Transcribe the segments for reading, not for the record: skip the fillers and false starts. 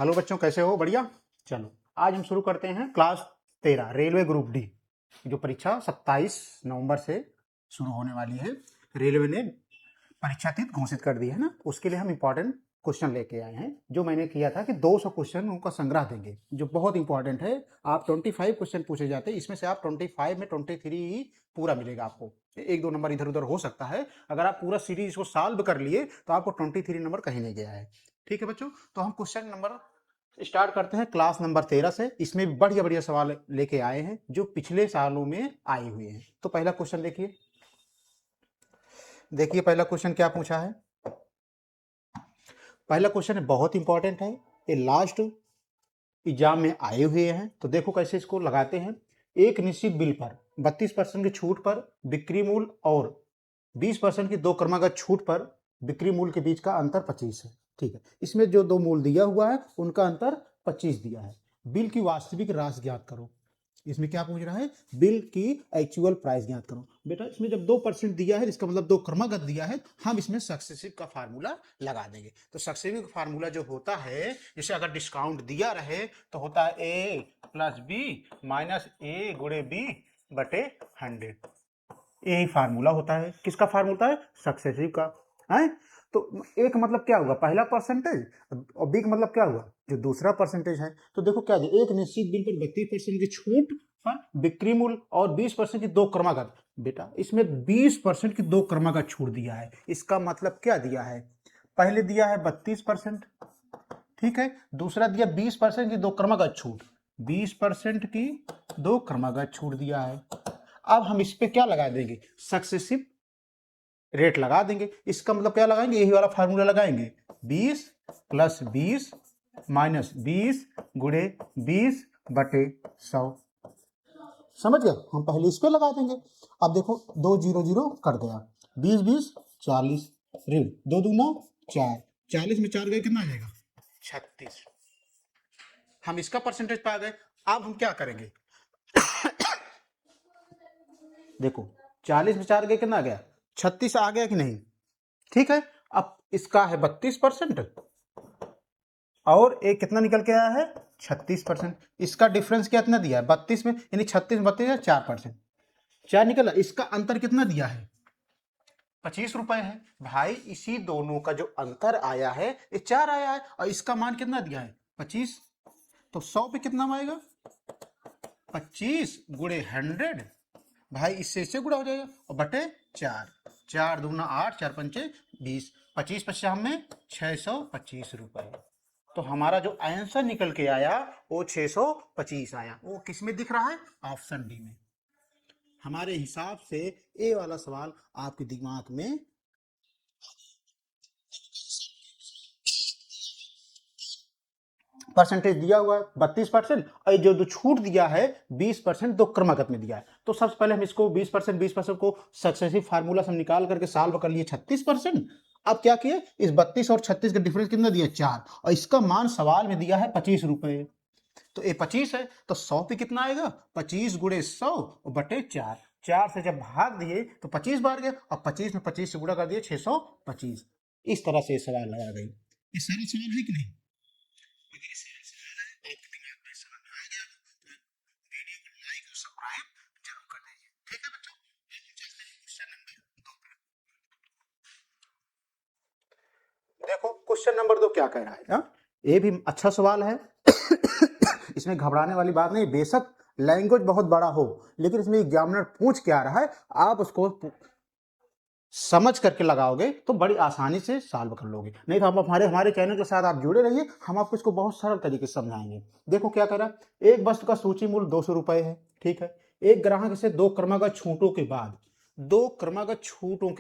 Hello बच्चों, कैसे हो? बढ़िया। चलो आज हम शुरू करते हैं क्लास 13 रेलवे ग्रुप डी, जो परीक्षा 27 नवंबर से शुरू होने वाली है। रेलवे ने परीक्षा तिथि घोषित कर दी है ना, उसके लिए हम इंपॉर्टेंट क्वेश्चन लेके आए हैं। जो मैंने किया था कि 200 क्वेश्चन उनका संग्रह देंगे, जो बहुत इंपॉर्टेंट है। आप 25 क्वेश्चन पूछे जाते हैं, इसमें से आप 25 में 23 ही पूरा मिलेगा आपको। एक दो नंबर इधर उधर हो सकता है। अगर आप पूरा सीरीज को सॉल्व कर लिए तो आपको 23 नंबर कहीं नहीं गया है। ठीक है बच्चों, तो हम क्वेश्चन नंबर स्टार्ट करते हैं क्लास नंबर 13 से। इसमें बढ़िया बढ़िया सवाल लेके आए हैं जो पिछले सालों में आए हुए हैं। तो पहला क्वेश्चन देखिए। पहला क्वेश्चन क्या पूछा है। पहला क्वेश्चन बहुत इंपॉर्टेंट है, ये लास्ट एग्जाम में आए हुए हैं। तो देखो कैसे इसको लगाते हैं। एक निश्चित बिल पर 32% की छूट पर बिक्री मूल्य और 20% की दो क्रमागत छूट पर बिक्री मूल्य के बीच का अंतर 25 है। ठीक है, इसमें जो दो मूल्य दिया हुआ है उनका अंतर 25 दिया है। बिल की वास्तविक राशि ज्ञात करो। इसमें क्या पूछ रहा है, बिल की एक्चुअल प्राइस ज्ञात करो। बेटा इसमें जब 2% दिया है, इसका मतलब दो क्रमागत दिया है, हम इसमें सक्सेसिव का फार्मूला लगा देंगे। तो सक्सेसिव का फार्मूला जो होता है, जैसे अगर डिस्काउंट दिया रहे तो होता है ए प्लस बी माइनस ए गुणे बी बटे 100। यही फार्मूला होता है। किसका फार्मूला है? सक्सेसिव का है। तो ए का मतलब क्या हुआ, पहला परसेंटेज, और बी का मतलब क्या हुआ, जो दूसरा परसेंटेज है। तो देखो क्या दिया, एक निश्चित बिल पर 32% की छूट पर बिक्री मूल्य और 20% की दो क्रमागत। बेटा इसमें 20% की दो क्रमागत छूट दिया है। इसका मतलब क्या दिया है, पहले दिया है 32%, ठीक है, दूसरा दिया 20% की दो क्रमागत छूट, 20% की दो क्रमागत छूट दिया है। अब हम इस पे क्या लगा देंगे, सक्सेसिव रेट लगा देंगे। इसका मतलब क्या लगाएंगे, यही वाला फार्मूला लगाएंगे, 20 प्लस 20 माइनस 20 गुणे 20 बटे 100। समझ गए, हम पहले इस पे लगा देंगे। अब देखो 2 0 0 कर गया, 20 20 40 ऋण 2 दूना 4, 40 में 4 गए कितना आ जाएगा, 36। हम इसका परसेंटेज पा गए। अब हम क्या करेंगे, देखो 40 में 4 गए कितना आ गया, 36 आ गया कि नहीं। ठीक है, अब इसका है 32% और एक कितना निकल के आया है 36%। इसका डिफरेंस कितना दिया है 32 में, यानी 36 में 32 है 4%, 4 निकला। इसका अंतर कितना दिया है, 25 रुपए है। भाई इसी दोनों का जो अंतर आया है ये 4 आया है, और इसका मान कितना दिया है 25। तो 100 पे कितना आएगा, 25 गुणे 100। भाई इससे गुणा हो जाएगा और बटे 4, 4 दूना 8, 4 पंचे 20, 25 पचास में 625 रुपए। तो हमारा जो आंसर निकल के आया वो 625 आया। वो किस में दिख रहा है, ऑप्शन डी में। हमारे हिसाब से ए वाला सवाल आपके दिमाग में परसेंटेज दिया हुआ है 32%, और जो छूट दिया है 20% दो क्रमागत में दिया है। तो सबसे पहले हम इसको 20% को सक्सेसिव फार्मूला से निकाल करके सॉल्व कर लिए 36%। अब क्या किए, इस 32 और 36 का डिफरेंस कितना दिया 4, और इसका मान सवाल में दिया है 25 रुपए। तो ये 25 है तो 100 पे कितना आएगा, 25 गुणे 100 और बटे 4। 4 से जब भाग दिए तो 25 बार गया, और 25 में 25 से गुणा कर दिए 625। इस तरह से सवाल लगा गई। ये सारे सवाल है कि नहीं, अगर इसे आपके दिमाग में समझ में आ गया तो वीडियो को लाइक और सब्सक्राइब जरूर कर दीजिए। ठीक है बच्चों, चलते हैं क्वेश्चन नंबर 2 पर। देखो क्वेश्चन नंबर 2 क्या कह रहा है ना, ये भी अच्छा सवाल है। इसमें घबराने वाली बात नहीं, बेशक लैंग्वेज बहुत बड़ा हो, लेकिन इसमें एग्जामिनर पूछ क्या रहा है, आप उसको समझ करके लगाओगे तो बड़ी आसानी से सॉल्व कर लोगे। नहीं तो आप हमारे चैनल के साथ आप जुड़े रहिए, हम आपको इसको बहुत सरल तरीके से समझाएंगे। देखो क्या कह रहा है, एक वस्तु का सूची मूल्य 200 रुपए है, ठीक है। एक ग्राहक इसे दो क्रमागत छूटों के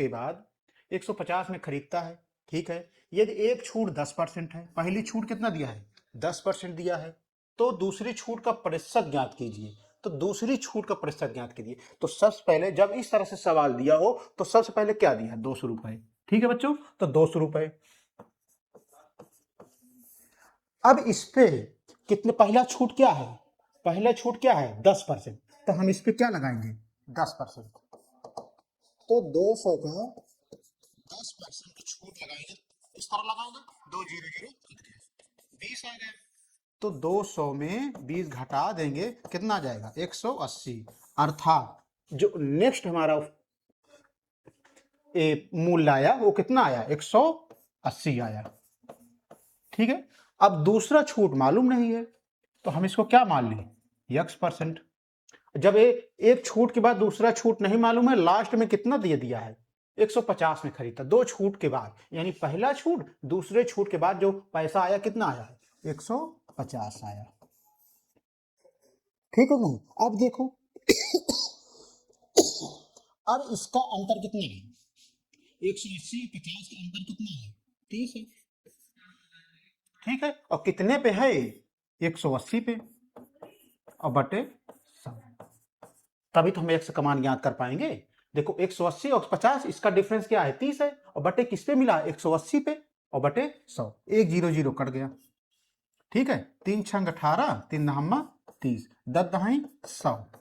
बाद 150 में खरीदता है, ठीक है। यदि एक छूट 10% है, पहली छूट कितना दिया है 10% दिया है, तो दूसरी छूट का प्रतिशत ज्ञात कीजिए। तो दूसरी छूट का प्रतिशत ज्ञात कीजिए। तो सबसे पहले जब इस तरह से सवाल दिया हो तो सबसे पहले क्या दिया है 200 रुपए, ठीक है बच्चों। तो 200 रुपए, अब इस पे कितने, पहला छूट क्या है, पहला छूट क्या है 10%, तो हम इस पे क्या लगाएंगे 10%। तो 200 का 10% छूट लगाएंगे, इस तरह लगाएंगे, 2 0 0 20 आ गया। तो 200 में 20 घटा देंगे, कितना जाएगा 180। अर्थात जो नेक्स्ट हमारा मूल्य आया वो कितना आया 180 आया। ठीक है, अब दूसरा छूट मालूम नहीं है तो हम इसको क्या मान लें x%। जब एक छूट के बाद दूसरा छूट नहीं मालूम है, लास्ट में कितना दे दिया है 150 में खरीदा, दो छूट के बाद, यानी पहला छूट दूसरे छूट के बाद जो पैसा आया कितना आया है 150 आया। ठीक है नहीं, अब देखो अब इसका अंतर कितना है 180 50 का अंतर कितना है 30 है। ठीक है, और कितने पे है 180 पे और बटे 100, तभी तो हम एक्स का मान ज्ञात कर पाएंगे। देखो 180 और 50 इसका डिफरेंस क्या है 30 है, और बटे किस पे मिला 180 पे और बटे 100, एक 0 0 कट गया। ठीक है, 3 छंग 18 3 नहम्मा 30 10 दहाई 100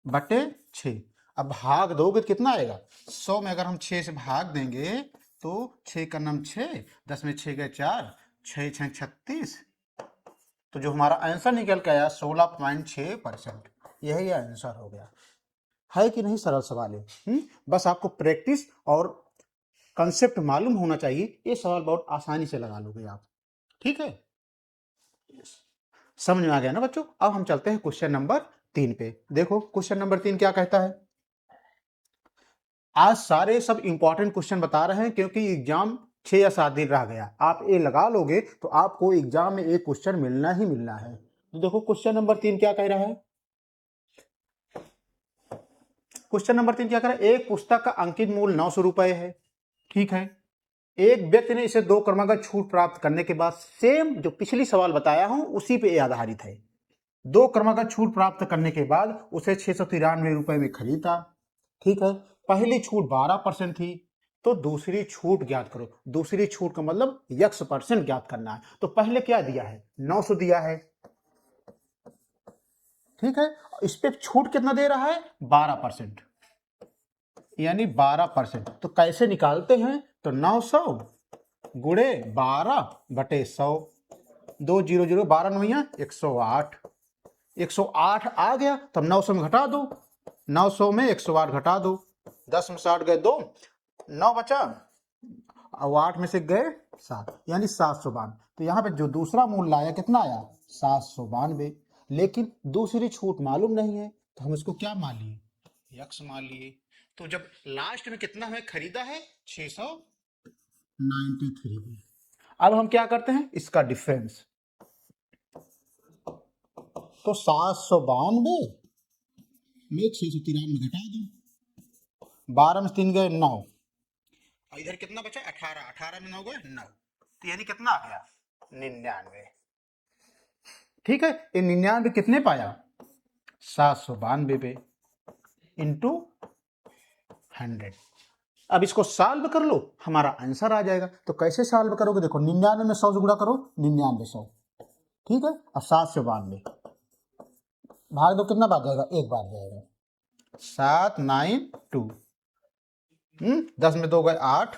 बटे 6। अब भाग दोगे तो कितना आएगा 100 में अगर हम 6 से भाग देंगे तो 6 का नम 6 10 में 6 गए 4 6 6 36, तो जो हमारा आंसर निकल के आया 16.6%, यही आंसर हो गया। है कि नहीं सरल सवाल है। बस आपको प्रैक्टिस और कंसेप्ट मालूम होना चाहिए, ये सवाल बहुत आसानी से लगा लोगे आप। ठीक है, समझ में आ गया ना बच्चों। अब हम चलते हैं क्वेश्चन नंबर 3 पे। देखो क्वेश्चन नंबर 3 क्या कहता है। आज सारे सब इंपॉर्टेंट क्वेश्चन बता रहे हैं क्योंकि एग्जाम 6 या 7 दिन रह गया। आप ये लगा लोगे तो आपको एग्जाम में एक क्वेश्चन मिलना ही मिलना है। तो देखो क्वेश्चन नंबर 3 क्या कह रहा है। क्वेश्चन नंबर 3 क्या कह रहा है, एक पुस्तक का अंकित मूल्य 900 रुपए है। ठीक है, एक व्यक्ति ने इसे 2 क्रमागत छूट प्राप्त करने के बाद, सेम जो पिछली सवाल बताया हूं उसी पे आधारित है, 2 क्रमागत छूट प्राप्त करने के बाद उसे 693 रुपए में खरीदा। ठीक है, पहली छूट 12% थी, तो दूसरी छूट ज्ञात करो। दूसरी छूट का मतलब x% ज्ञात करना है। तो पहले क्या दिया है 900 दिया है। ठीक है, इस पे छूट कितना दे रहा है 12%, यानी 12%। तो कैसे निकालते हैं, तो 900 गुणे 12 बटे 100, 2 0 0 12 नौया 108, 108 आ गया, तब 900 में घटा दो, 900 में 108 घटा दो, 10 में 60 गए 2, 9 बचा और 8 में से गए 7, यानी 792। तो यहाँ पे जो दूसरा मूल्य आया कितना आया 792, लेकिन दूसरी छूट मालूम नहीं है तो हम इसको क्या मान लिए यक्स मान लिए। तो जब लास्ट में कितना हमें खरीदा है 693। अब हम क्या करते हैं इसका डिफरेंस, तो 792 में 693 घटा दो, 12 में 3 गए 9, और इधर कितना बचा 18, 18 में 9 गए 9, तो यानी कितना आ गया 99। ठीक है, ये 99 कितने पाया 792 पे इंटू 100। अब इसको सॉल्व कर लो, हमारा आंसर आ जाएगा। तो कैसे सॉल्व करोगे, देखो 99 में 100 से गुणा करो, 99 100। ठीक है, और 792 भाग दो, कितना भाग जाएगा एक बार जाएगा 792। 10 में 2 गए 8,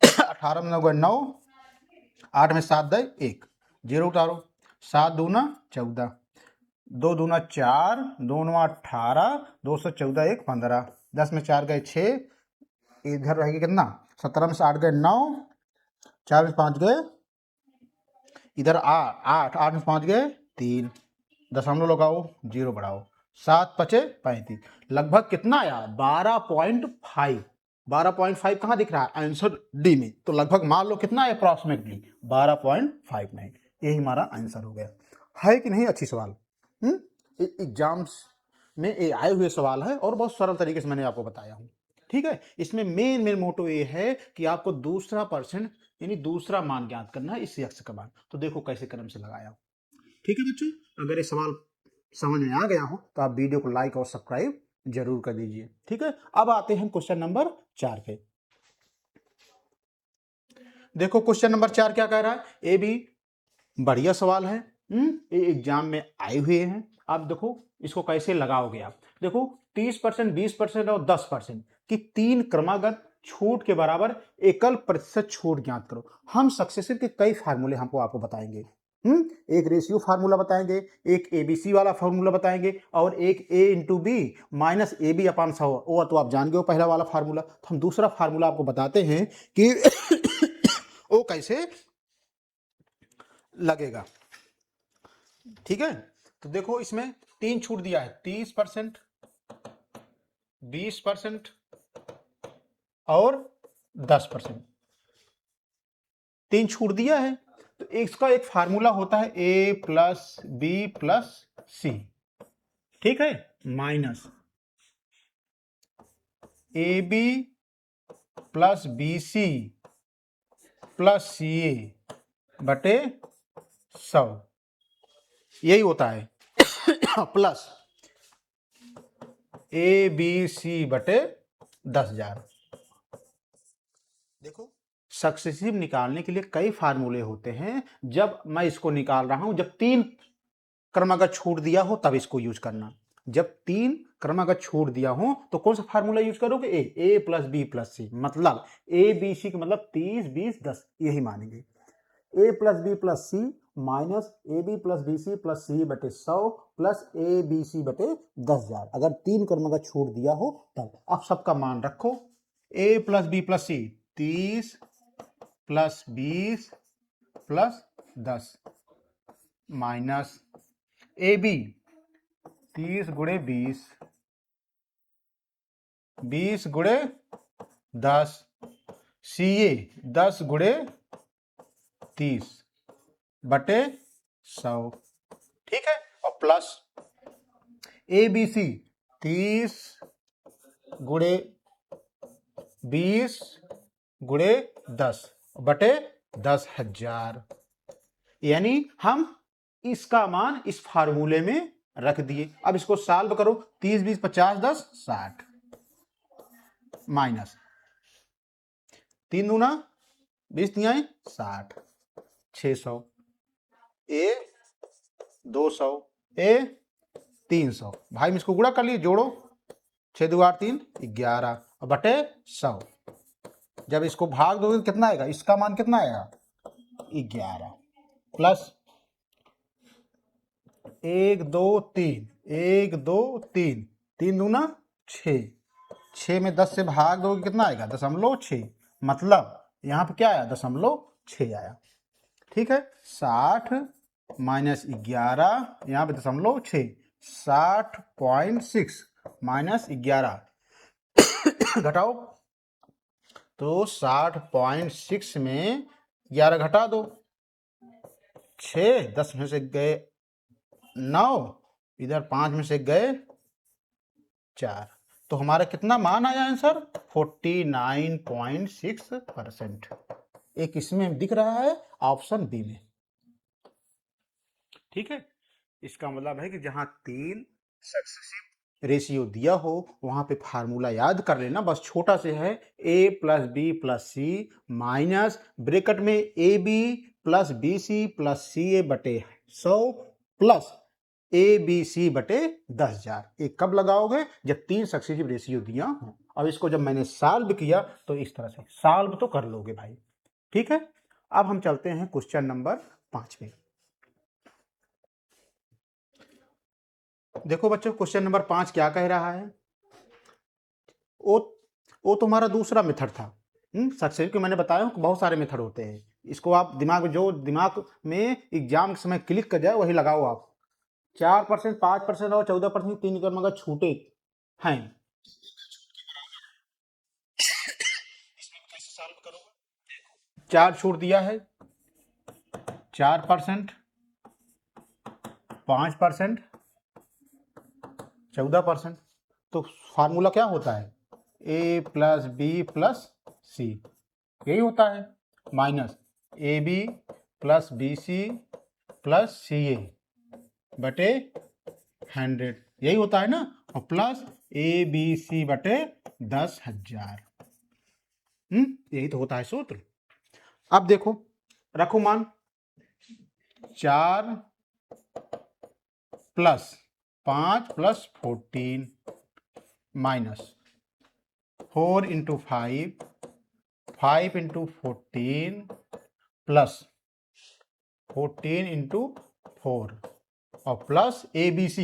18 में 9 गए 9, 8 में 7 गए 1, 0 उतारो, 7 दूना 14, 2 दूना 4, 2 नौ 18, 214 1 15, 10 में 4 गए 6, इधर रहेगा कितना 17 में से 8 गए 9, 4 में 5 गए इधर 8, 8 में 5 गए 3, दशमलव लगाओ 0 बढ़ाओ, 7 पचे 35, लगभग कितना आया 12.5। 12.5 कहाँ दिख रहा है आंसर डी में, तो लगभग मान लो कितना है अप्रॉक्सीमेटली 12.59। यही हमारा आंसर हो गया। है कि नहीं अच्छी सवाल। एग्जाम्स में ये आए हुए सवाल है और बहुत सरल तरीके से मैंने आपको बताया हूँ। ठीक है, इसमें मेन मोटो ये है कि आपको दूसरा परसेंट यानी दूसरा मान ज्ञात करना है इस यक्ष का मान। तो देखो कैसे क्रम से लगाया। ठीक है बच्चों, अगर ये सवाल समझ में आ गया हो तो आप वीडियो को लाइक और सब्सक्राइब जरूर कर दीजिए। ठीक है, अब आते हैं क्वेश्चन नंबर 4 पे। देखो क्वेश्चन नंबर 4 क्या कह रहा है, ये भी बढ़िया सवाल है, ये एग्जाम में आए हुए हैं। आप देखो इसको कैसे लगाओगे। आप देखो 30%, 20% और 10% की 3 क्रमागत छूट के बराबर एकल प्रतिशत छूट ज्ञात करो। हम सक्सेसिव के कई फार्मूले हमको आपको बताएंगे। एक रेशियो फार्मूला बताएंगे, एक एबीसी वाला फार्मूला बताएंगे, और एक A into B minus A B upon 100, वो तो आप जान गए हो पहला वाला फार्मूला। तो हम दूसरा फार्मूला आपको बताते हैं कि वो कैसे लगेगा। ठीक है, तो देखो इसमें 3 छूट दिया है, 30%, 20% और 10%, 3 छूट दिया है। तो इसका एक फार्मूला होता है A plus B plus C, ठीक है, minus A B plus B C plus C A बटे 100, यही होता है प्लस ए बी सी बटे 10,000। देखो सक्सेसिव निकालने के लिए कई फार्मूले होते हैं, जब मैं इसको निकाल रहा हूं, जब 3 क्रम अगर छूट दिया हो तब इसको यूज करना। जब 3 क्रम अगर छूट दिया हो तो कौन सा फार्मूला यूज करोगे, ए प्लस बी प्लस सी, मतलब ए बी सी का मतलब 30 20 10, यही मानेंगे। A plus B plus C minus A B plus B C plus C बटे 100 प्लस ए बी सी बटे 10,000, अगर 3 क्रम अगर छूट दिया हो तब। अब सबका मान रखो, A plus B plus C 30 plus 20 plus 10 minus A B 30 गुणे 20, 20 गुणे 10, सी ए 10 गुणे 30 बटे 100, ठीक है, और प्लस ए बी सी 30 गुणे 20 गुणे 10 बटे 10,000, यानी हम इसका मान इस फार्मूले में रख दिए। अब इसको सॉल्व करो, 30 20 50 10 60 माइनस 3 दूना 20 तिहाई 60, 600 ए 200 ए 300, भाई में इसको गुणा कर लिए, जोड़ो 6 2 8 3 11 बटे 100, जब इसको भाग दोगे तो कितना आएगा, इसका मान कितना आएगा 11 प्लस 1 2 3 1 2 3 3 दूना 6, 6 में 10 से भाग दोगे कितना आएगा 0.6, मतलब यहां पे क्या आया 0.6 आया, ठीक है। 60 माइनस 11, यहां पे 0.6, 60.6 माइनस 11 घटाओ, तो 60.6 में 11 घटा दो, 6 10 में से गए 9, इधर 5 में से गए 4, तो हमारा कितना मान आया आंसर 49.6%। एक इसमें दिख रहा है ऑप्शन बी में, ठीक है। इसका मतलब है कि जहां 3 सक्सेसिव रेशियो दिया हो वहां पे फार्मूला याद कर लेना, बस छोटा से है A plus B plus C minus bracket में A B plus B C plus C A बटे 100 प्लस ए बी सी बटे 10,000। एक कब लगाओगे, जब 3 सक्सेसिव रेशियो दिया हो। अब इसको जब मैंने सॉल्व किया तो इस तरह से सॉल्व तो कर लोगे भाई, ठीक है। अब हम चलते हैं क्वेश्चन नंबर 5 पे। देखो बच्चों क्वेश्चन नंबर 5 क्या कह रहा है, वो वो तुम्हारा दूसरा मेथड था। सक्सेसिव के मैंने बताया हूँ बहुत सारे मेथड होते हैं, इसको आप दिमाग में, जो दिमाग में एग्जाम के समय क्लिक कर जाए वही लगाओ आप। 4%, 5% और 14% 3 क्रम अगर छूटे हैं, इसमें कैसे सॉल्व करोगे, 4 छूट दिया है, 4%, 5%, 14%, तो फार्मूला क्या होता है A plus B plus C, यही होता है, minus A B plus B C plus C A बटे 100, यही होता है ना, और प्लस ए बी सी बटे 10,000, यही तो होता है सूत्र। अब देखो रखो मान 4 plus 5 plus 14 minus 4 into 5 5 into 14 plus 14 into 4 और प्लस ABC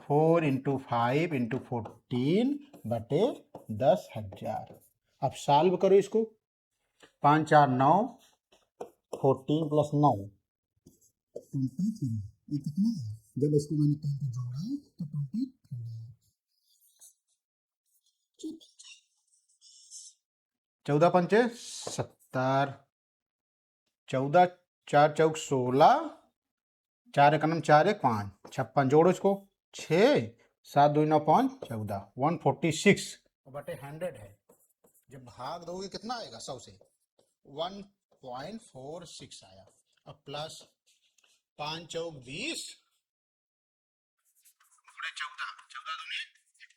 4 इंटू 5 इंटू 14 बटे 10,000। अब सॉल्व करो इसको। 5 4 9, 14 प्लस 9 ये कितना है? जब इसको मैंने 10 को जोड़ा तो 23। 14 पंचे 70, 14 4 चौक 16, 4 एक 4 1 5, 56 जोड़ो इसको 6 7 2 9 5 14, 146 बटे 100 है। जब भाग दोगे कितना आएगा 100 से? 1.46 आया। अब प्लस 5 चौक 20, 14 14 दूनी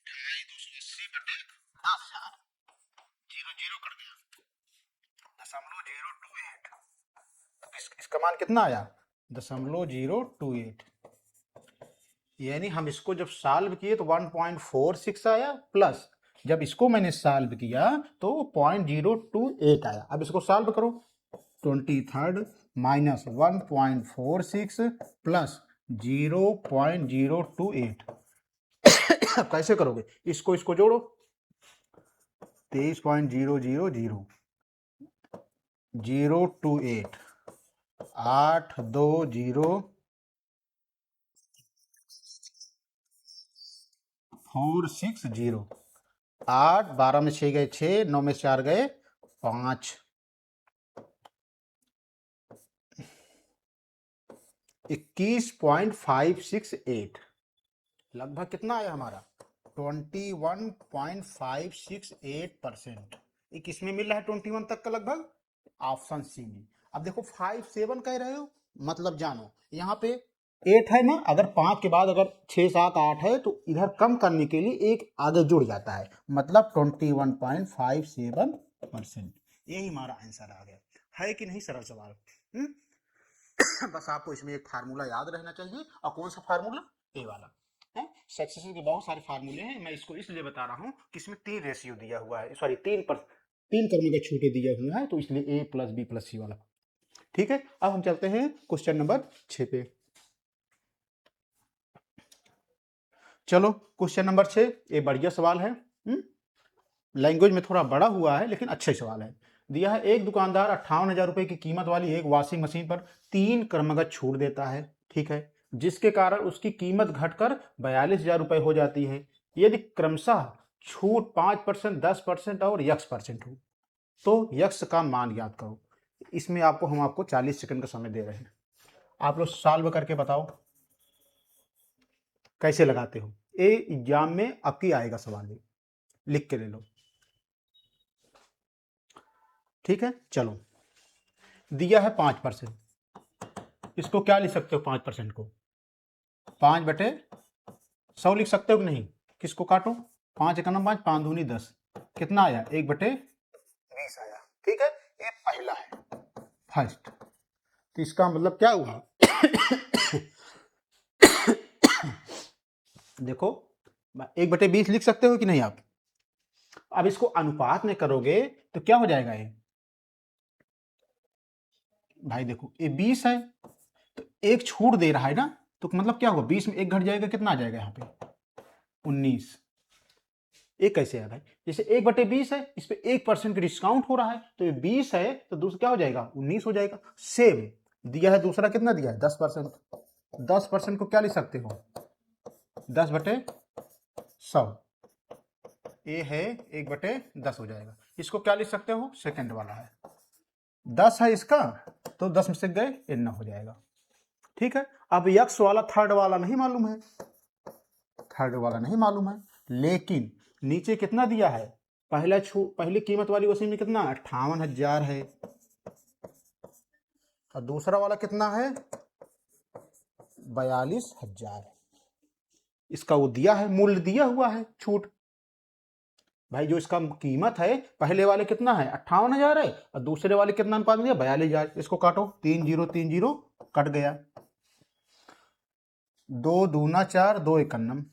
280 बटे 10,000। 0 0 कट गया, 0.028। तो इसका मान कितना आया? 0.028। यानी हम इसको जब सॉल्व किए तो 1.46 आया, प्लस जब इसको मैंने सॉल्व किया तो 0.028 आया। अब इसको सॉल्व करो। 23 माइनस 1.46 प्लस 0.028 कैसे करोगे? इसको जोड़ो। 23.000 028 8 2 0 4 6 0 8 12 में 6 गए 6, 9 में 4 गए 5, 21.568 लगभग कितना आया हमारा? 21.568%। ये किस में मिल रहा है 21 तक का? लगभग ऑप्शन सी में। अब देखो 5 7 कह रहे हो, मतलब जानो यहाँ पे 8 है ना, अगर 5 के बाद अगर 6 7 8 है तो इधर कम करने के लिए एक आगे जुड़ जाता है, मतलब 21.57%। यही हमारा आंसर आ गया। है कि नहीं सरल सवाल? बस आपको इसमें एक फार्मूला याद रहना चाहिए। और कौन सा फार्मूला? ए वाला है। सक्सेशन के बहुत सारे फार्मूले हैं, मैं इसको इसलिए बता रहा हूँ कि इसमें 3 रेशियो दिया हुआ है, सॉरी 3 कर्म के छूटे दिया हुआ है, तो इसलिए A plus B plus C वाला। ठीक है, अब हम चलते हैं क्वेश्चन नंबर 6 पे। चलो क्वेश्चन नंबर 6, ये बढ़िया सवाल है। लैंग्वेज में थोड़ा बड़ा हुआ है लेकिन अच्छा सवाल है। दिया है एक दुकानदार 58,000 रुपए की कीमत वाली एक वॉशिंग मशीन पर 3 क्रमगत छूट देता है, ठीक है, जिसके कारण उसकी कीमत घटकर 42,000 रुपए हो जाती है। यदि क्रमशः छूट 5%, 10% और x% हो तो यक्स का मान ज्ञात करो। इसमें हम आपको 40 सेकंड का समय दे रहे हैं। आप लोग सॉल्व करके बताओ कैसे लगाते हो। ये एग्जाम में आपकी आएगा सवाल, लिख के ले लो। ठीक है, चलो दिया है 5%, इसको क्या लिख सकते हो? 5% को 5/100 लिख सकते हो कि नहीं? किसको काटो? 5 1 5, 5 दूनी 10, कितना आया? 1/20 आया। ठीक है, ये पहला है, फर्स्ट। तो इसका मतलब क्या हुआ? देखो 1/20 लिख सकते हो कि नहीं आप? अब इसको अनुपात में करोगे तो क्या हो जाएगा? ये भाई देखो ये 20 है तो एक छूट दे रहा है ना, तो मतलब क्या होगा? 20 में एक घट जाएगा, कितना आ जाएगा यहाँ पे? 19। एक कैसे है भाई? जैसे 1/20 है, इस पे 1% का डिस्काउंट हो रहा है, तो ये 20 है तो दूसरा क्या हो जाएगा? 19 हो जाएगा। सेम दिया है, दूसरा कितना दिया है? 10%। 10% को क्या लिख सकते हो? 10/100। ये है 1/10 हो जाएगा। इसको क्या लिख सकते हो? सेकंड वाला है, 10 है इसका तो 10 में से गए 9 हो जाएगा। ठीक है, अब यक्स वाला थर्ड वाला नहीं मालूम है, थर्ड वाला नहीं मालूम है, लेकिन नीचे कितना दिया है? पहली कीमत वाली वसीम में कितना? 58,000 है, और दूसरा वाला कितना है? 42,000। इसका वो दिया है, मूल्य दिया हुआ है, छूट। भाई जो इसका कीमत है, पहले वाले कितना है? 58,000 है, और दूसरे वाले कितना अनुपात में दिया? 42,000। इसको काटो, 3 0 3 0 कट गया, 2 दूना 4, 2 1 9,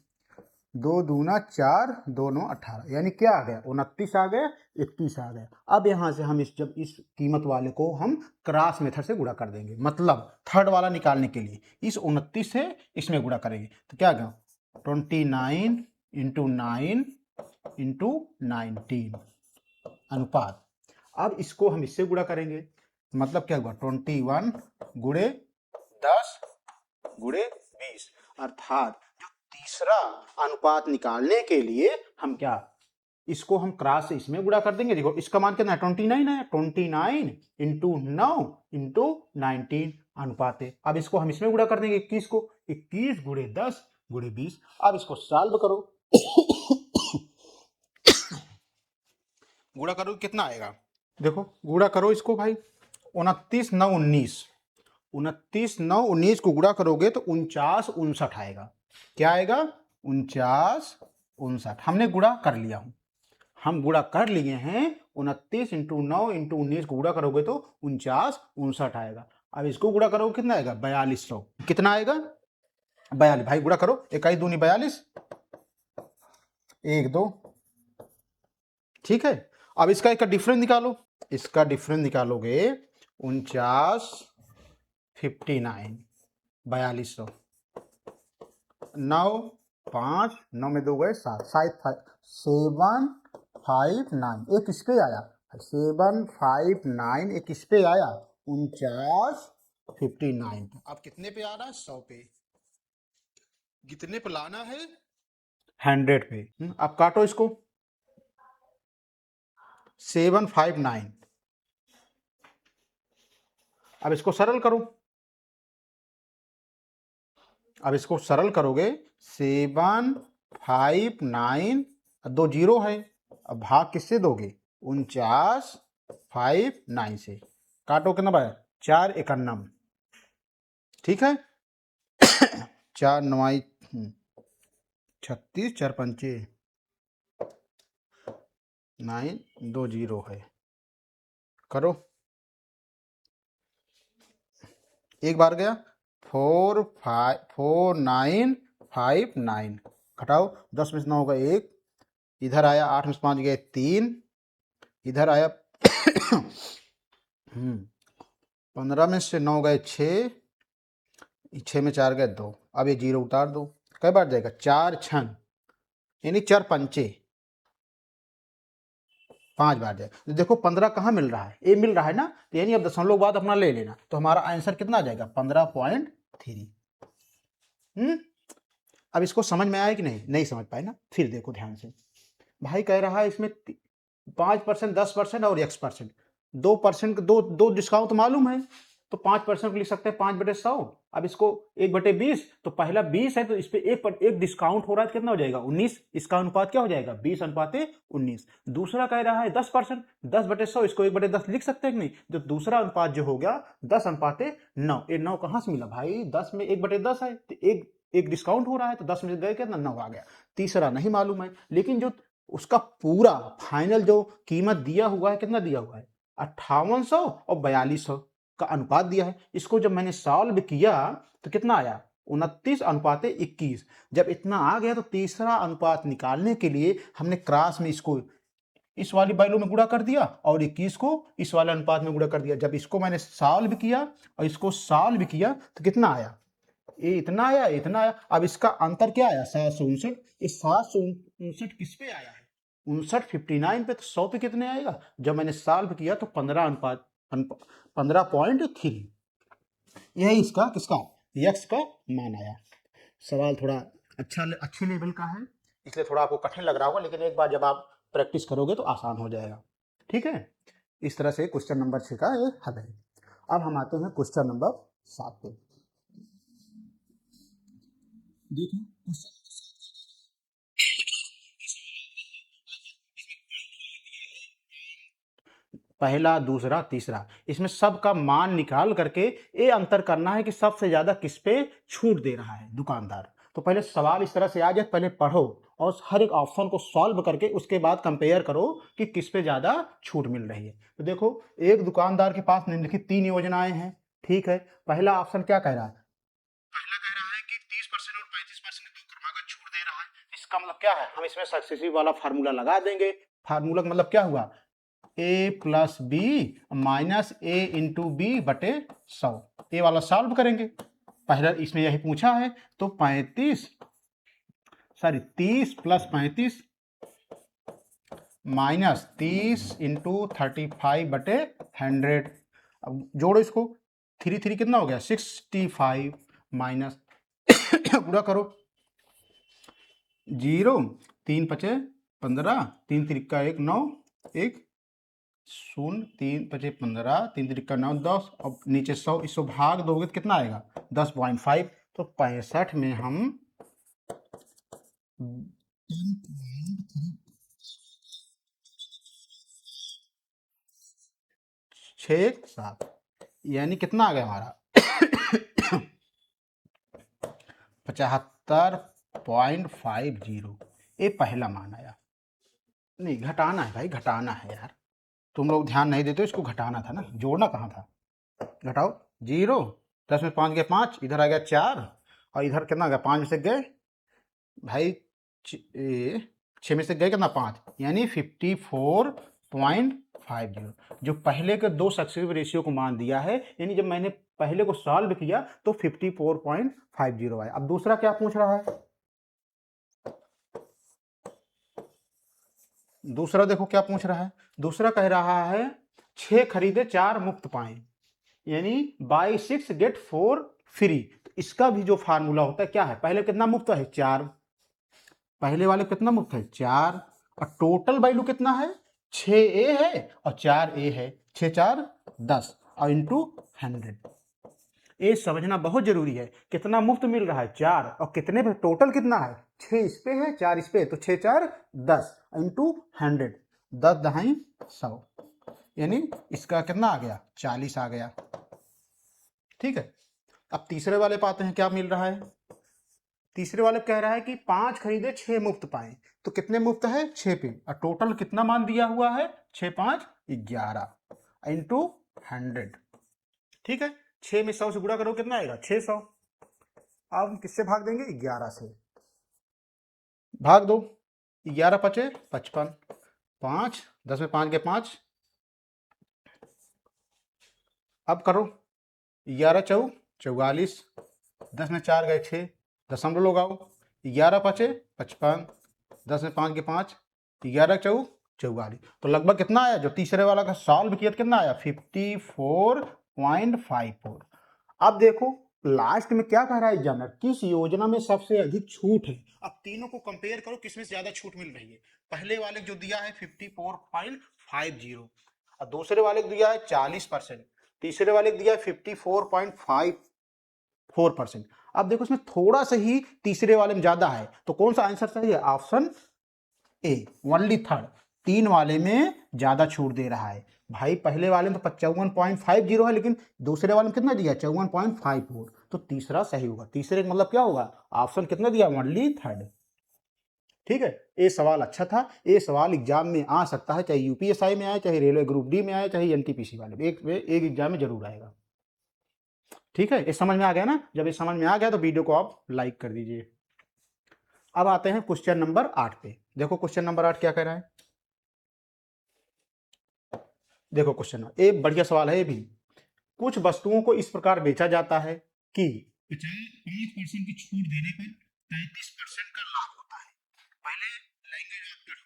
2 दूना 4, 2 9 18, यानी क्या आ गया, 29 आ गया, 31 आ गया। अब यहाँ से हम जब इस कीमत वाले को हम क्रॉस मेथड से गुणा कर देंगे, मतलब थर्ड वाला निकालने के लिए इस 29 से इसमें गुणा करेंगे, तो क्या गया 29 इंटू 9 इंटू 19 अनुपात। अब इसको हम इससे गुणा करेंगे, मतलब क्या हुआ 21 गुणे 10 गुणे 20, अर्थात जो तीसरा अनुपात निकालने के लिए हम क्या, इसको हम क्रॉस से इसमें गुणा कर देंगे। देखो इसका मान कितना है 29 है, 29 इंटू 9 इंटू 19 अनुपात है। अब इसको हम इसमें गुणा कर देंगे 21 को, 21 गुणे 10 गुणे 20। अब इसको सॉल्व करो गुणा करो कितना आएगा, देखो गुणा करो इसको भाई, 29 9 19, 29 9 19 को गुणा करोगे तो 49 59 आएगा। क्या आएगा 49 59, हमने गुणा कर लिया हूं, हम गुणा कर लिए हैं। 29 इंटू 9 इंटू 19 को गुणा करोगे तो 49 59 आएगा। अब इसको गुणा करोगे कितना आएगा 4200, कितना आएगा 42, भाई गुणा करो, 21 दूनी 42, 1 2, ठीक है। अब इसका डिफरेंस निकालो, इसका डिफरेंस निकालोगे 49 59 4200, 9 5 9 में 2 गए 7 7 5 9, एक इस पे आया 7 5 9, एक इस पे आया 49 59। अब कितने पे आ रहा है 100 पे, कितने पे लाना है 100 पे। अब काटो इसको 7 5 9, अब इसको सरल करो, अब इसको सरल करोगे 7 5 9, 2 जीरो है, अब भाग किससे दोगे 49 5 9 से, काटो कितना पाया 4 51, ठीक है 4 9 36, 4 पंचे 9, 2 जीरो है, करो एक बार गया 4 9 5 9, घटाओ 10 में से 9 का 1, इधर आया 8 में से 5 गए 3, इधर आया 15 में से 9 गए 6, 6 में 4 गए 2, अब ये जीरो उतार दो, कई बार जाएगा 4 6, यानी 4 पंचे 5 बार जाएगा। तो देखो 15 कहाँ मिल रहा है, ए मिल रहा है ना, तो यानी अब दशमलव बाद अपना ले लेना, तो हमारा आंसर कितना आ जाएगा 15.3। अब इसको समझ में आया कि नहीं समझ पाए ना, फिर देखो ध्यान से, भाई कह रहा है इसमें 5%, 10% और x%, 2% दो डिस्काउंट तो मालूम है, तो 5% लिख सकते हैं 5/100। अब इसको 1/20, तो पहला 20 है तो इस पे एक डिस्काउंट हो रहा है, तो कितना हो जाएगा 19, इसका अनुपात क्या हो जाएगा 20:19। दूसरा कह रहा है 10%, 10/100, इसको 1/10 लिख सकते हैं कि नहीं, तो दूसरा अनुपात जो हो गया 10:9। ये 9 कहां से मिला भाई, 10 में 1/10 है, तो एक डिस्काउंट हो रहा है, तो 10 में गए कितना 9 आ गया। तीसरा नहीं मालूम है, लेकिन जो उसका पूरा फाइनल जो कीमत दिया हुआ है कितना दिया हुआ है 5800 और 4200 का अनुपात दिया है। इसको जब मैंने सॉल्व किया तो कितना आया 29:21। जब इतना आ गया तो तीसरा अनुपात निकालने के लिए हमने क्रॉस में इसको इस वाली वैल्यू में गुणा कर दिया और 21 को इस वाले अनुपात में गुणा कर दिया। जब इसको मैंने सॉल्व किया और इसको सॉल्व किया तो कितना आया, ये इतना आया इतना आया। अब इसका अंतर क्या आया 759, इस 759 किस पे आया है 59 पे, तो 100 पे कितने आएगा, जब मैंने सॉल्व किया तो 15.3, यही इसका किसका यक्स का मान आया। सवाल थोड़ा अच्छे लेवल का है, इसलिए थोड़ा आपको कठिन लग रहा होगा, लेकिन एक बार जब आप प्रैक्टिस करोगे तो आसान हो जाएगा, ठीक है। इस तरह से क्वेश्चन नंबर 6 का ये हल है। अब हम आते हैं क्वेश्चन नंबर 7 पे। देखो पहला दूसरा तीसरा, इसमें सबका मान निकाल करके ये अंतर करना है कि सबसे ज्यादा किस पे छूट दे रहा है दुकानदार। तो पहले सवाल इस तरह से आ जाए, पहले पढ़ो और हर एक ऑप्शन को सॉल्व करके उसके बाद कंपेयर करो कि किस पे ज्यादा छूट मिल रही है। तो देखो एक दुकानदार के पास निम्नलिखित 3 योजनाएं हैं, ठीक है। पहला ऑप्शन क्या कह रहा है, पहला कह रहा है कि 30% और 35% दो क्रमागत छूट दे रहा है, इसका मतलब क्या है, हम इसमें सक्सेसिव वाला फार्मूला लगा देंगे। फार्मूला का मतलब क्या हुआ, ए प्लस बी माइनस ए इंटू बी बटे 100। ए वाला सॉल्व करेंगे, पहले इसमें यही पूछा है, तो 30 प्लस 35 माइनस 30 इंटू 35 बटे 100। अब जोड़ो इसको, 3 कितना हो गया 65 माइनस पूरा करो 0, 3 पचे 15, 3 तिरिका 1 9 1 0, 3 पचे 15, 3 तिरिका 9 10। अब नीचे 100, इसको भाग दोगे तो कितना आएगा 10.5। तो 65 में हम 6 7 यानी कितना आ गया हमारा 75.50। ये पहला मान आया। नहीं घटाना है भाई, घटाना है यार, तुम लोग ध्यान नहीं देते, इसको घटाना था ना, जोड़ना कहाँ था। घटाओ 0, 10 में 5 गए 5, इधर आ गया 4, और इधर कितना आ गया 5 में से गए भाई 6 में से गए कितना 5, यानी 54.50। जो पहले के दो सक्सेसिव रेशियो को मान दिया है, यानी जब मैंने पहले को सॉल्व किया तो 54.50 आया। अब दूसरा क्या पूछ रहा है, दूसरा देखो क्या पूछ रहा है। दूसरा कह रहा है 6 खरीदे 4 मुफ्त पाए, यानी बाई 6 गेट 4 फ्री। तो इसका भी जो फार्मूला होता है क्या है, पहले कितना मुफ्त है 4, पहले वाले कितना मुफ्त है 4, और टोटल वैल्यू कितना है 6a है और 4a है, 6 4 10 और इंटू 100। ये समझना बहुत जरूरी है, कितना मुफ्त मिल रहा है 4, और कितने पे टोटल कितना है 6 इस पे है 4 इस पे, तो 6 4 10 इंटू 100, 10 दहाई 100, यानी इसका कितना आ गया 40 आ गया। ठीक है, अब तीसरे वाले पाते हैं क्या मिल रहा है। तीसरे वाले कह रहा है कि 5 खरीदे 6 मुफ्त पाए, तो कितने मुफ्त है 6 पे, और टोटल कितना मान दिया हुआ है 6 5 11 इंटू 100। ठीक है, 6 में 100 से गुणा करो कितना आएगा 600। अब हम किससे भाग देंगे 11 से, भाग दो 11 पचे 55, 5 10 में 5 गए 5, अब करो 11 चौ 44, 10 में 4 गए 6, दशमलव लगाओ 11 पचे 55, 10 में 5 गए 5, 11 चौ 44। तो लगभग कितना आया, जो तीसरे वाला का सॉल्व किया कितना आया 54.54। अब देखो लास्ट में क्या कह रहा है एग्जामिनर, किस योजना में सबसे अधिक छूट है। अब तीनों को कंपेयर करो किसमें ज्यादा छूट मिल रही है। पहले वाले जो दिया है 54.50, और दूसरे वाले को दिया है 40%, तीसरे वाले को दिया है 54.54%। अब देखो इसमें थोड़ा सा ही तीसरे वाले में ज्यादा है, तो कौन सा आंसर सही है, ऑप्शन ए ओनली थर्ड, 3 वाले में ज्यादा छूट दे रहा है। भाई पहले वाले में तो 55.50 है, लेकिन दूसरे वाले में कितना दिया 54.54, तो तीसरा सही होगा। तीसरे का मतलब क्या होगा, ऑप्शन कितना दिया ओनली थर्ड। ठीक है, ये सवाल अच्छा था, ये सवाल एग्जाम में आ सकता है, चाहे यूपीएसआई में आए, चाहे रेलवे ग्रुप डी में आए, चाहे एनटीपीसी वाले में, एक एग्जाम में जरूर आएगा। ठीक है, ये समझ में आ गया ना, जब ये समझ में आ गया तो वीडियो को आप लाइक कर दीजिए। अब आते हैं क्वेश्चन नंबर 8 पे। देखो क्वेश्चन नंबर 8 क्या कह रहा है, देखो क्वेश्चन एक बढ़िया सवाल है ये भी। कुछ वस्तुओं को इस प्रकार बेचा जाता है कि 5% की छूट देने पर 33% का लाभ होता है। पहले लाएंगे याद करो,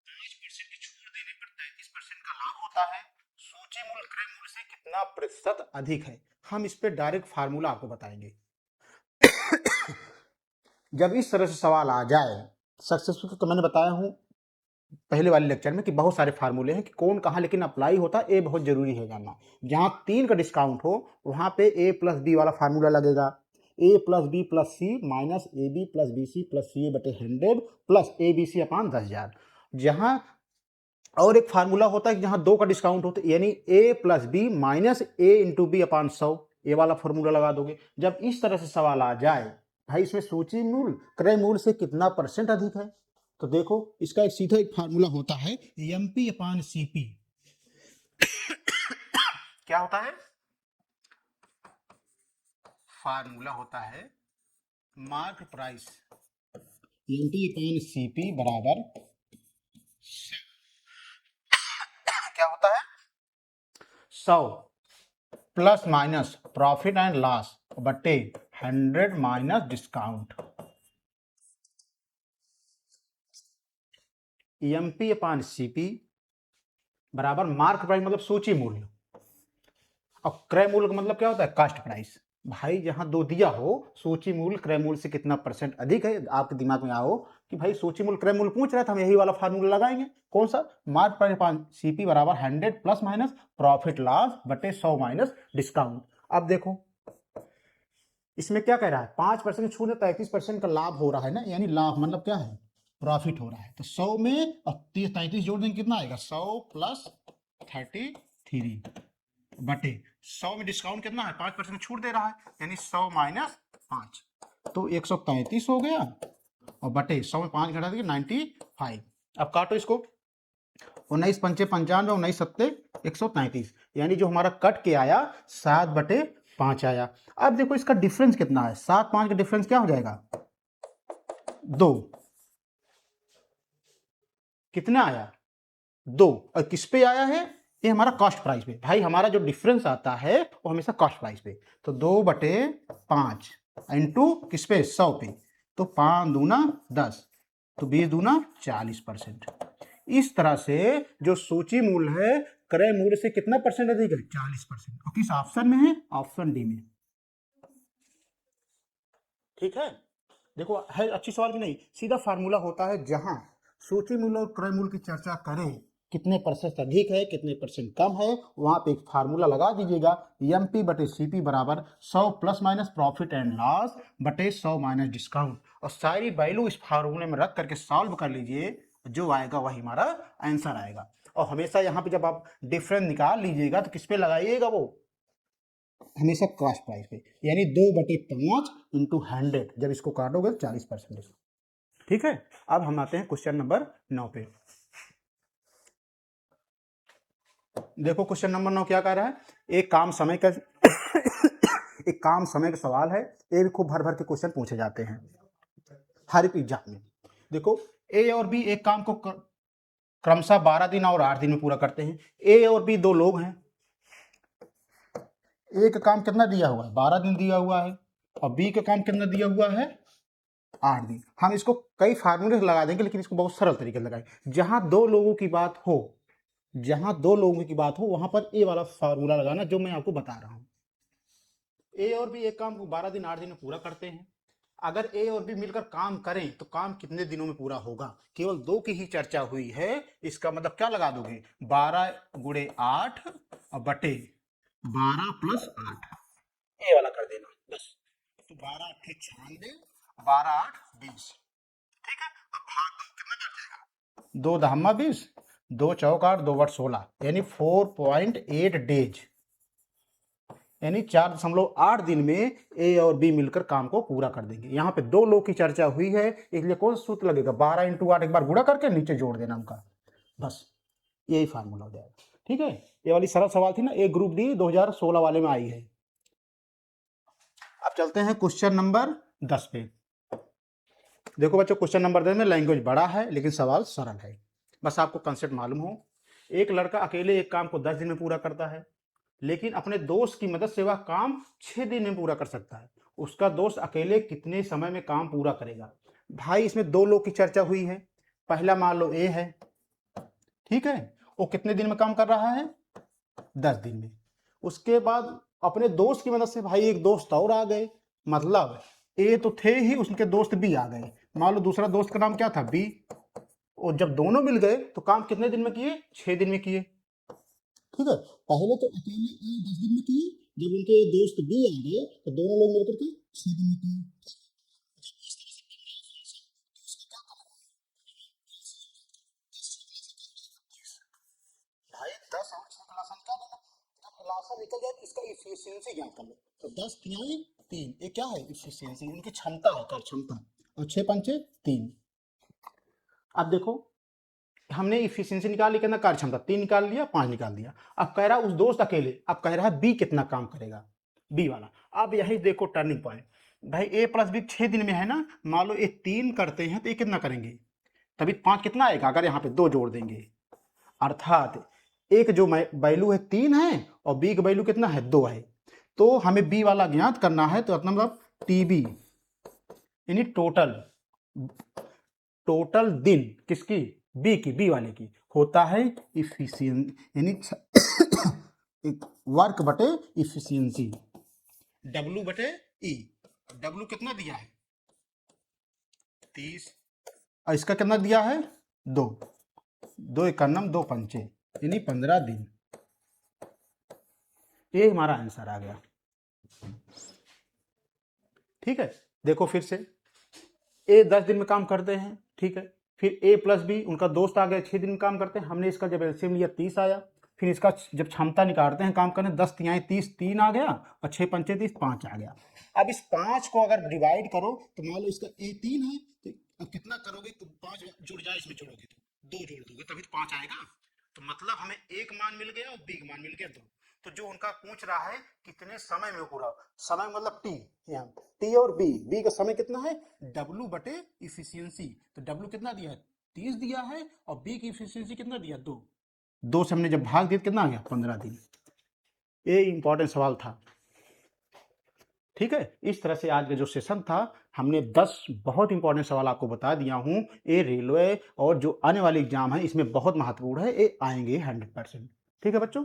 5% की छूट देने पर 33% का लाभ होता है, सूची मूल्य क्रय मूल्य से कितना प्रतिशत अधिक है। हम इस पे डायरेक्ट फार्मूला आपको बताएंगे। जब इस तरह से सवाल आ जाए सक्सेसफुल, तो मैंने बताया हूं पहले वाले लेक्चर में कि बहुत सारे फार्मूले हैं कि कौन कहां लेकिन अप्लाई होता है, ये बहुत जरूरी है जानना। जहां 3 का डिस्काउंट हो वहां पे ए प्लस बी वाला फार्मूला लगेगा, A plus B plus C minus A B plus B C plus C A बटे 100 प्लस ए बी सी अपान 10,000। जहां और एक फार्मूला होता है कि जहां 2 का डिस्काउंट होता है, यानी ए प्लस बी माइनस ए इंटू बी अपान 100, ये वाला फार्मूला लगा दोगे। जब इस तरह से सवाल आ जाए भाई इसमें सूची मूल्य क्रय मूल्य से कितना परसेंट अधिक है, तो देखो इसका एक सीधा एक फार्मूला होता है M P upon C P. क्या होता है, फार्मूला होता है मार्क प्राइस MP/CP बराबर क्या होता है 100 plus minus profit and loss बटे 100 माइनस डिस्काउंट। MP/CP बराबर मार्क प्राइस मतलब सूची मूल्य और क्रय मूल्य का मतलब क्या होता है कास्ट प्राइस। भाई जहां दो दिया हो सूची मूल्य क्रय मूल्य से कितना परसेंट अधिक है, आपके दिमाग में आओ कि भाई सूची मूल्य क्रय मूल्य पूछ रहा था, हम यही वाला फार्मूला लगाएंगे। कौन सा? मार्क प्राइस CP बराबर 100 प्लस माइनस प्रॉफिट लॉस बटे 100 माइनस डिस्काउंट। अब देखो इसमें क्या कह रहा है 5% छूट है, 33% का लाभ हो रहा है ना, यानी लाभ मतलब क्या है प्रॉफिट हो रहा है। तो 100 में और 33 जोड़ देंगे कितना आएगा 100 प्लस 33 बटे 100 में डिस्काउंट कितना है 5% छूट दे रहा है, यानी 100 माइनस 5 तो 133 हो गया और बटे 100 में 5 घटा देंगे 95। अब काटो इसको 19 पंचे 95 19 सत्ते 133, यानी जो हमारा कट के आया 7/5 आया। अब देखो इसका डिफरेंस कितना है 7 5 का डिफरेंस क्या हो जाएगा 2। कितना आया 2 और किस पे आया है ये हमारा कॉस्ट प्राइस पे। भाई हमारा जो डिफरेंस आता है वो हमेशा कॉस्ट प्राइस पे, तो 2/5 इंटू किस पे 100 पे, तो 5 दूना 10 तो 20 दूना 40%। इस तरह से जो सूची मूल्य है क्रय मूल्य से कितना परसेंट अधिक है 40%। और किस ऑप्शन में है ऑप्शन डी में। ठीक है देखो है अच्छी सवाल की नहीं, सीधा फार्मूला होता है जहां सूची मूल्य और क्रय मूल्य की चर्चा करें कितने परसेंट अधिक है कितने परसेंट कम है, वहां पे एक फार्मूला लगा दीजिएगा MP/CP बराबर 100 plus minus profit and loss बटे 100 माइनस डिस्काउंट, और सारी वैल्यू इस फार्मूले में रख करके सॉल्व कर लीजिए, जो आएगा वही हमारा आंसर आएगा। और हमेशा यहाँ पे जब आप डिफरेंस निकाल लीजिएगा तो किस पे लगाइएगा वो हमेशा कॉस्ट प्राइस पे, यानी 2/5 इंटू 100 जब इसको काटोगे 40%। ठीक है अब हम आते हैं क्वेश्चन नंबर 9 पे। देखो क्वेश्चन नंबर 9 क्या कह रहा है, एक काम समय का एक काम समय का सवाल है, ये भी खूब भर भर के क्वेश्चन पूछे जाते हैं हर एक एग्जाम में। देखो ए और बी एक काम को क्रमशः 12 दिन और 8 दिन में पूरा करते हैं। ए और बी दो लोग हैं, ए का काम कितना दिया हुआ है 12 दिन दिया हुआ है और बी का काम कितना दिया हुआ है 8 दिन। हम इसको कई फार्मूले लगा देंगे लेकिन इसको बहुत सरल तरीके से लगाएंगे। जहां दो लोगों की बात हो, जहां दो लोगों की बात हो वहां पर ए वाला फार्मूला लगाना जो मैं आपको बता रहा हूं। ए और बी एक काम को 12 दिन 8 दिन में पूरा करते हैं। अगर ए और बी मिलकर काम करें तो काम कितने दिनों में पूरा होगा, केवल दो की ही चर्चा हुई है, इसका मतलब क्या लगा दोगे 12 गुणे 8 और बटे 12 प्लस 8 ए वाला कर देना बस। तो 12 8 96 12 8 20। ठीक है अब भाग दो कितना बच जाएगा 2 दहम्मा 20 2 चौक 8 2 बट 16 यानी 4.8 डेज, यानी 4.8 दिन में ए और बी मिलकर काम को पूरा कर देंगे। यहाँ पे दो लोग की चर्चा हुई है इसलिए कौन सा सूत्र लगेगा 12 इंटू 8 एक बार गुणा करके नीचे जोड़ देना उनका, बस यही फार्मूला हो जाएगा। ठीक है ये वाली सरल सवाल थी ना, एक ग्रुप डी 2016 वाले में आई है। अब चलते हैं क्वेश्चन नंबर 10 पे। देखो बच्चों क्वेश्चन नंबर 10 में लैंग्वेज बड़ा है लेकिन सवाल सरल है, बस आपको कंसेप्ट मालूम हो। एक लड़का अकेले एक काम को 10 दिन में पूरा करता है, लेकिन अपने दोस्त की मदद से वह काम 6 दिन में पूरा कर सकता है। उसका दोस्त अकेले कितने समय में काम पूरा करेगा। भाई इसमें दो लोग की चर्चा हुई है, पहला मान लो ए है, ठीक है वो कितने दिन में काम कर रहा है 10 दिन में। उसके बाद अपने दोस्त की मदद से भाई एक दोस्त और आ गए, मतलब ए तो थे ही उसके दोस्त बी आ गए, मान लो दूसरा दोस्त का नाम क्या था बी, और जब दोनों मिल गए तो काम कितने दिन में किए 6 दिन में किए। ठीक है पहले तो अकेले ए 10 दिन में किए, जब उनके दोस्त बी आ गए तो दोनों लोग मिलकर के 6 दिन में किए। भाई 10 और 6 का लसन क्या लेना, जब लसन निकल जाए तो इसका इफिशियंसी ज्ञात कर लो, तो 10 तिहाई 3 ये क्या है इफिशियंसी उनकी क्षमता है कर क्षमता, और 6 पंचे 3। अब देखो हमने इफिशियंसी निकाल ली, कितना कार्य क्षमता 3 निकाल लिया 5 निकाल दिया। अब कह रहा है उस दोस्त अकेले, अब कह रहा है बी कितना काम करेगा बी वाला। अब यही देखो टर्निंग पॉइंट, भाई ए प्लस बी 6 दिन में है ना, मान लो ये 3 करते हैं तो ये कितना करेंगे, तभी 5 कितना आएगा अगर यहाँ पे 2 जोड़ देंगे, अर्थात एक जो वैल्यू है 3 है और बी का वैल्यू कितना है 2 है, तो हमें बी वाला ज्ञात करना है, तो अपना मतलब टीबी यानी टोटल दिन किसकी, बी वाले की होता है इफिशियंट यानी वर्क बटे इफिशियंसी, डब्ल्यू बटे ई। डब्ल्यू कितना दिया है 30 और इसका कितना दिया है 2, 2 एकन्नम 2 पंचे यानी 15 दिन। ये हमारा आंसर आ गया। ठीक है, देखो फिर से ए 10 दिन में काम करते हैं, ठीक है, फिर ए प्लस बी उनका दोस्त आ गया 6 दिन में काम करते हैं, हमने इसका जब एलसीएम लिया 30 आया, फिर इसका जब क्षमता निकालते हैं काम करने 10 तिहाई 30 3 आ गया और 6 पंचे 30 5 आ गया। अब इस 5 को अगर डिवाइड करो तो मान लो इसका ए 3 है तो कितना करोगे, तो 5 जुड़ जाए इसमें जोड़ोगे तो 2 जोड़ दोगे तभी तो 5 आएगा, तो मतलब हमें एक मान मिल गया और बी का मान मिल गया 2। तो जो उनका पूछ रहा है कितने समय में पूरा, समय मतलब टी, यहाँ टी और बी का समय कितना है डब्ल्यू बटे इफिशियंसी, तो डब्ल्यू कितना दिया है 30 दिया है और बी की इफिशियंसी कितना दिया 2 से हमने जब भाग दिया कितना आ गया 15 दिन। ये इंपॉर्टेंट सवाल था। ठीक है, इस तरह से आज का जो सेशन था हमने 10 बहुत इंपॉर्टेंट सवाल आपको बता दिया हूं, ये रेलवे और जो आने वाले एग्जाम है इसमें बहुत महत्वपूर्ण है, ये आएंगे 100%। ठीक है बच्चों।